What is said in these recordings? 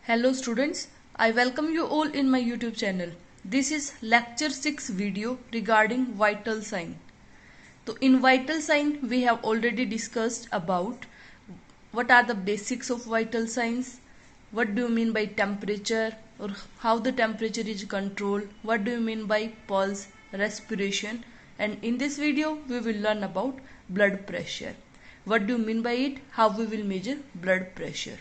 Hello students, I welcome you all in my YouTube channel. This is lecture 6 video regarding vital sign. So in vital sign we have already discussed about what are the basics of vital signs, what do you mean by temperature or how the temperature is controlled, what do you mean by pulse, respiration, and in this video we will learn about blood pressure. What do you mean by it, how we will measure blood pressure.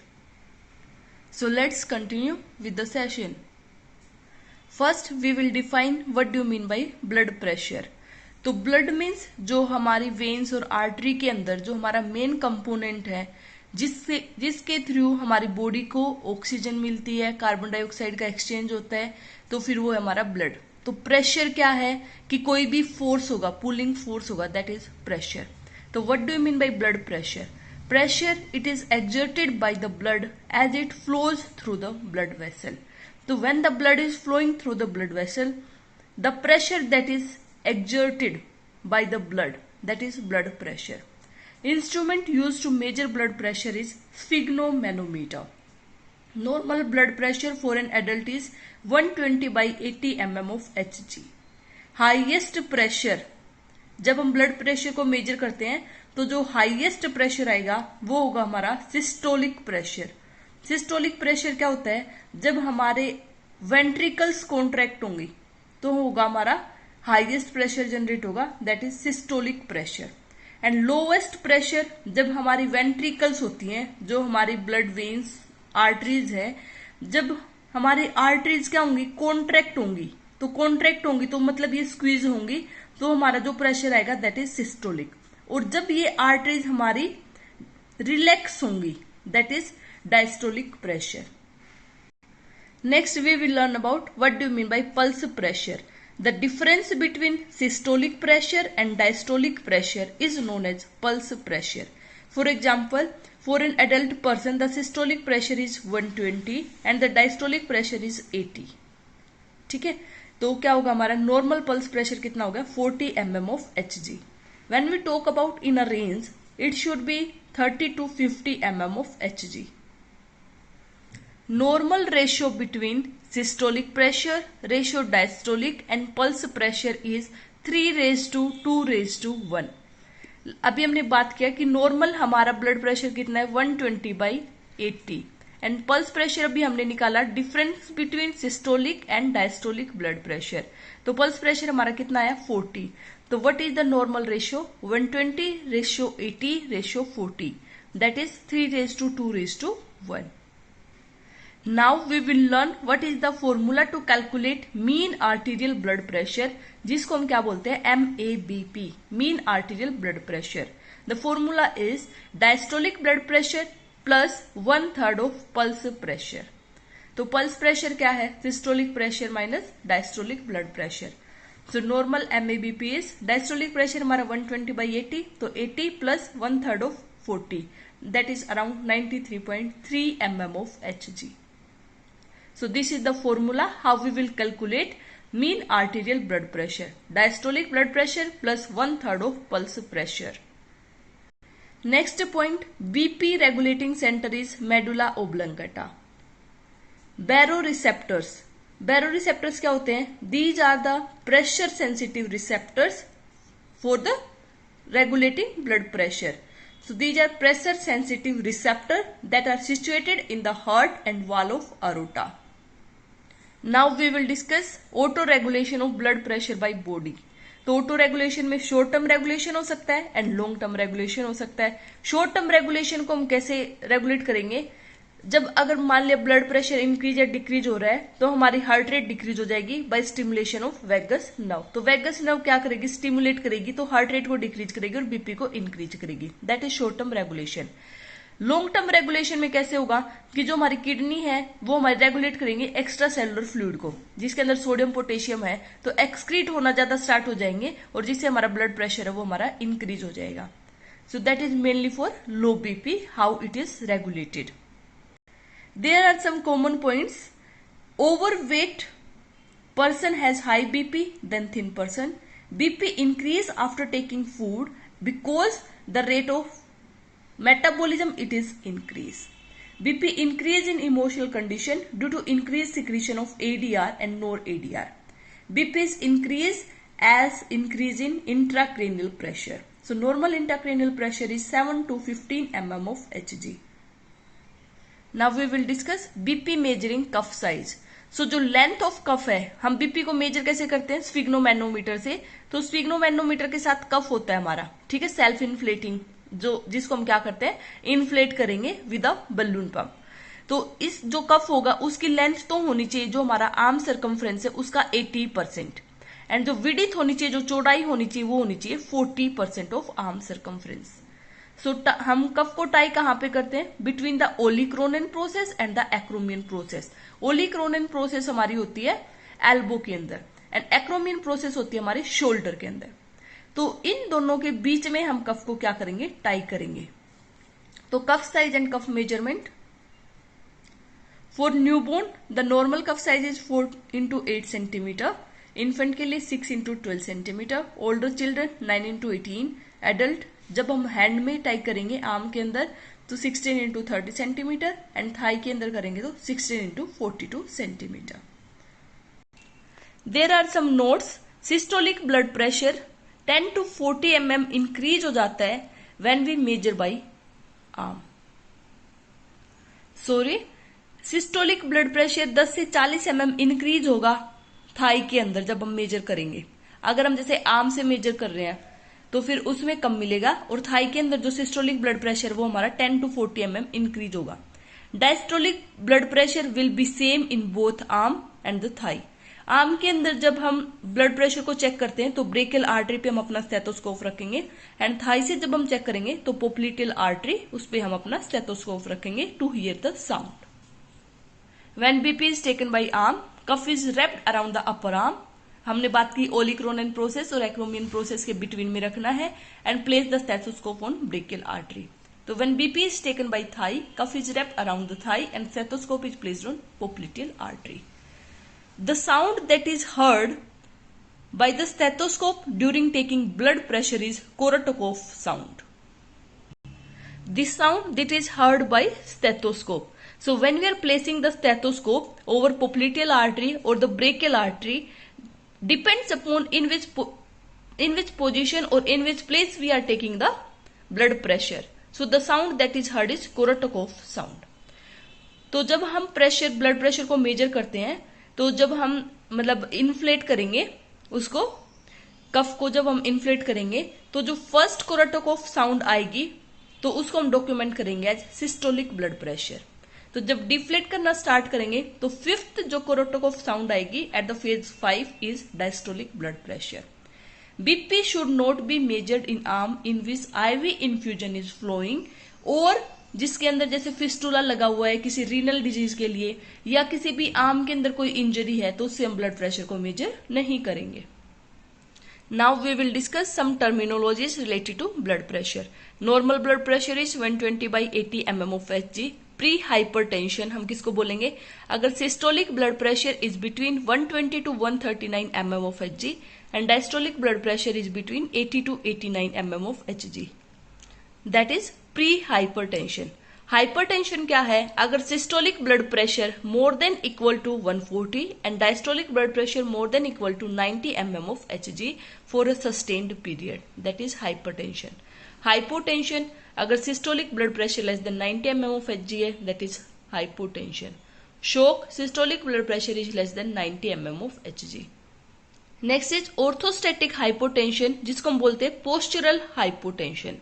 So let's continue with the session. First we will define what do you mean by blood pressure. तो blood means जो हमारी veins और artery के अंदर जो हमारा main component है जिसके थ्रू हमारी बॉडी को ऑक्सीजन मिलती है, कार्बन डाइऑक्साइड का एक्सचेंज होता है, तो फिर वो है हमारा ब्लड. तो प्रेशर क्या है कि कोई भी फोर्स होगा, पुलिंग फोर्स होगा, दैट इज प्रेशर. तो what do you mean by blood pressure? Pressure, it is exerted by the blood as it flows through the blood vessel. So when the blood is flowing through the blood vessel, the pressure that is exerted by the blood, that is blood pressure. Instrument used to measure blood pressure is sphygmomanometer. Normal blood pressure for an adult is 120 by 80 mm of Hg. Highest pressure, जब हम blood pressure को major करते हैं तो जो highest pressure आएगा वो होगा हमारा सिस्टोलिक प्रेशर. सिस्टोलिक प्रेशर क्या होता है? जब हमारे वेंट्रिकल्स कॉन्ट्रैक्ट होंगी तो होगा हमारा हाईएस्ट प्रेशर जनरेट होगा, that is systolic pressure. And lowest pressure जब हमारी वेंट्रिकल्स होती हैं, जो हमारी ब्लड वेन्स आर्टरीज है, जब हमारी आर्टरीज क्या होंगी? कॉन्ट्रैक्ट होंगी. तो कॉन्ट्रैक्ट होंगी तो मतलब ये स्क्वीज होंगी, तो हमारा जो प्रेशर आएगा दैट इज सिस्टोलिक. और जब ये आर्टरीज हमारी रिलैक्स होंगी that is diastolic pressure. Next we will learn about what do you mean by pulse pressure. The difference between systolic pressure and diastolic pressure is known as pulse pressure. For example, for an adult person the systolic pressure is 120 and the diastolic pressure is 80. ठीक है, तो क्या होगा हमारा normal pulse pressure कितना होगा? 40 mm of Hg. When we talk about in a range, it should be 30 to 50 mm of Hg. Normal ratio between systolic pressure, ratio diastolic and pulse pressure is 3 raised to 2 raised to 1. अभी हमने बात किया कि normal हमारा blood pressure कितना है? 120 by 80. And pulse pressure अभी हमने निकाला difference between systolic and diastolic blood pressure. तो पल्स प्रेशर हमारा कितना आया? 40. तो what is the normal ratio? 120 ratio 80 ratio 40, that is 3 raised to 2 raised to 1. Now we will learn what is the formula to calculate mean arterial blood pressure, जिसको हम क्या बोलते हैं? MABP, mean arterial blood pressure. The formula is diastolic blood pressure plus 1/3 of pulse pressure. तो pulse pressure क्या है? Systolic pressure minus diastolic blood pressure. So normal MABP is diastolic pressure हमारा 120 by 80, तो 80 plus 1/3 of 40, that is around 93.3 mm of Hg. So this is the formula how we will calculate mean arterial blood pressure. Diastolic blood pressure plus 1/3 of pulse pressure. Next point, BP regulating center is medulla oblongata. Baroreceptors. Baroreceptors क्या होते हैं? These are the pressure sensitive receptors for the regulating blood pressure. So these are pressure sensitive receptors that are situated in the heart and wall of aorta. Now we will discuss auto regulation of blood pressure by body. तो auto regulation में short term regulation हो सकता है and long term regulation हो सकता है. Short term regulation को हम कैसे रेगुलेट करेंगे? जब अगर मान लिया ब्लड प्रेशर इंक्रीज या डिक्रीज हो रहा है तो हमारी हार्ट रेट डिक्रीज हो जाएगी by stimulation of vagus nerve. तो वेगस नर्व क्या करेगी? स्टिमुलेट करेगी, तो हार्ट रेट को डिक्रीज करेगी और बीपी को इंक्रीज करेगी. That is short term regulation. Long term regulation में कैसे होगा कि जो हमारी किडनी है वो हमारी रेगुलेट करेंगे एक्स्ट्रा सेलुलर फ्लूइड को, जिसके अंदर सोडियम पोटेशियम है, तो एक्सक्रीट होना ज्यादा स्टार्ट हो जाएंगे और जिससे हमारा ब्लड प्रेशर है वो हमारा इंक्रीज हो जाएगा. So that is mainly for low BP, how it is regulated. There are some common points. Overweight person has high BP than thin person. BP increase after taking food because the rate of metabolism it is increase. BP increase in emotional condition due to increased secretion of ADR and NOR-ADR. BP is increase as increase in intracranial pressure. So normal intracranial pressure is 7 to 15 mm of Hg. Now we will discuss BP measuring cuff size. So जो length of cough है, हम BP को major कैसे करते हैं? Sphygmomanometer से। तो sphygmomanometer के साथ कफ होता है हमारा, ठीक है, सेल्फ इन्फ्लेटिंग, जिसको हम क्या करते हैं, इन्फ्लेट करेंगे विद अ बलून पंप। तो इस जो कफ होगा उसकी लेंथ तो होनी चाहिए, जो हमारा आर्म सर्कमफ्रेंस है उसका 80%, एंड जो विड्थ होनी चाहिए, जो चौड़ाई होनी चाहिए, वो होनी चाहिए 40% ऑफ आर्म सर्कमफ्रेंस। सो हम कफ को टाई कहां पे करते हैं? Between the olecranon process and the acromion process. Olecranon process हमारी होती है एल्बो के अंदर एंड एक्रोमियन प्रोसेस होती है हमारे शोल्डर के अंदर। तो इन दोनों के बीच में हम कफ को क्या करेंगे? टाई करेंगे। तो cuff size and cuff measurement for newborn the normal cuff size is 4 into 8 centimeter, infant के लिए 6 into 12 centimeter, older children 9 into 18, adult जब हम हैंड में टाई करेंगे आर्म के अंदर तो 16 into 30 सेंटीमीटर, एंड थाई के अंदर करेंगे तो 16 into 42 centimetre. There are some notes. Systolic blood pressure 10 to 40 mm increase हो जाता है when we measure by arm. Sorry, systolic blood pressure 10 से 40 mm इंक्रीज होगा थाई के अंदर जब हम मेजर करेंगे। अगर हम जैसे आर्म से मेजर कर रहे हैं तो फिर उसमें कम मिलेगा, और थाई के अंदर जो सिस्टोलिक ब्लड प्रेशर वो हमारा 10 to 40 mm इंक्रीज होगा। Diastolic blood pressure will be same in both arm and the thigh. Arm के अंदर जब हम ब्लड प्रेशर को चेक करते हैं तो ब्रेकियल आर्टरी पे हम अपना स्टेथोस्कोप रखेंगे, एंड थाई से जब हम चेक करेंगे तो पोप्लिटियल आर्टरी, उस पे हम अपना स्टेथोस्कोप रखेंगे to hear the sound. When BP is taken by arm, cuff is wrapped around the upper arm. हमने बात की ओलिक्रोनियन प्रोसेस और एक्रोमियन प्रोसेस के बिटवीन में रखना है, and place the stethoscope on brachial artery. तो when BP is taken by thigh, cuff is wrapped around the thigh and stethoscope is placed on popliteal artery. The sound that is heard by the stethoscope during taking blood pressure is Korotokov sound. The sound that is heard by stethoscope. So when we are placing the stethoscope over popliteal artery or the brachial artery, depends upon in which position or in which place we are taking the blood pressure. So the sound that is heard is Korotokov sound. तो जब हम blood pressure को major करते हैं, तो जब हम मतलब इन्फ्लेट करेंगे उसको, कफ को जब हम इन्फ्लेट करेंगे तो जो फर्स्ट कोरोटोकोफ साउंड आएगी तो उसको हम डॉक्यूमेंट करेंगे एज सिस्टोलिक ब्लड प्रेशर। तो जब डिफ्लेट करना स्टार्ट करेंगे तो फिफ्थ जो कोरोटोकोफ साउंड आएगी at the phase 5 is diastolic blood pressure. BP should not be measured in arm in which IV infusion is flowing, और जिसके अंदर जैसे फिस्टुला लगा हुआ है किसी रीनल डिजीज के लिए, या किसी भी आर्म के अंदर कोई इंजरी है, तो उससे हम ब्लड प्रेशर को मेजर नहीं करेंगे। Now we will discuss some terminologies related to blood pressure. Normal blood pressure is 120/80 mm of Hg। Pre hypertension हम किसको बोलेंगे? अगर systolic blood pressure is between 120 to 139 mm of Hg and diastolic blood pressure is between 80 to 89 mm of Hg, that is pre hypertension. Hypertension क्या है? अगर systolic blood pressure more than equal to 140 and diastolic blood pressure more than equal to 90 mm of Hg for a sustained period, that is hypertension. Hypotension, अगर systolic blood pressure less than 90 mm of Hg है, that is hypotension. Shock, systolic blood pressure is less than 90 mm of Hg। Next is orthostatic hypotension, जिसको हम बोलते हैं postural hypotension.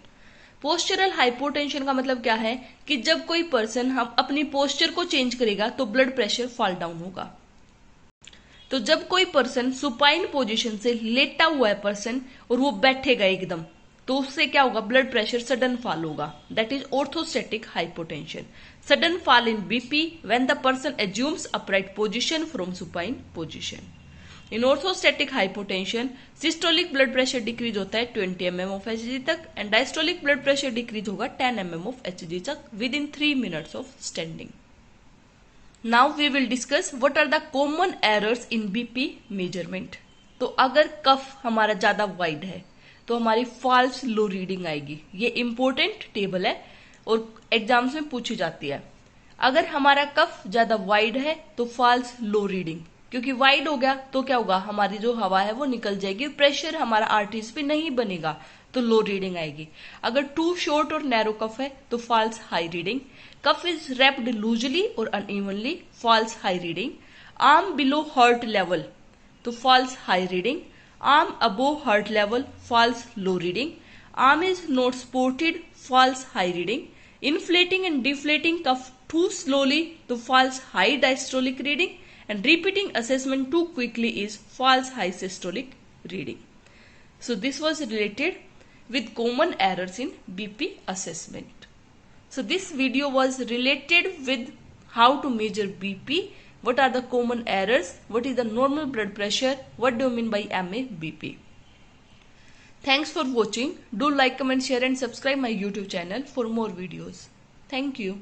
Postural hypotension का मतलब क्या है कि जब कोई पर्सन हम अपनी पोस्चर को चेंज करेगा तो ब्लड प्रेशर फॉल डाउन होगा। तो जब कोई पर्सन सुपाइन पोजीशन से लेटा हुआ है पर्सन और वो बैठेगा एकदम, तो उससे क्या होगा? ब्लड प्रेशर सडन फॉल होगा, that is orthostatic hypotension. Sudden fall in BP when the person assumes upright position from supine position. In orthostatic hypotension systolic blood pressure decrease होता है 20 mm of Hg तक, and diastolic blood pressure decrease होगा 10 mm of Hg तक within 3 minutes of standing. Now we will discuss what are the common errors in BP measurement. तो अगर कफ हमारा ज्यादा wide है तो हमारी फॉल्स लो रीडिंग आएगी। ये इंपॉर्टेंट टेबल है और एग्जाम्स में पूछी जाती है। अगर हमारा कफ ज्यादा वाइड है तो फॉल्स लो रीडिंग, क्योंकि वाइड हो गया तो क्या होगा, हमारी जो हवा है वो निकल जाएगी, प्रेशर हमारा आर्टरीज पे नहीं बनेगा, तो लो रीडिंग आएगी। अगर टू शॉर्ट और नैरो कफ है तो false high reading. Cuff is wrapped loosely और unevenly, false high reading. Arm below heart level तो false high reading. Arm above heart level, false low reading. Arm is not supported, false high reading. Inflating and deflating cuff too slowly to false high diastolic reading, and repeating assessment too quickly is false high systolic reading. So this was related with common errors in BP assessment. So this video was related with how to measure BP, what are the common errors, what is the normal blood pressure, what do you mean by MA BP. Thanks for watching. Do like, comment, share and subscribe my YouTube channel for more videos. Thank you.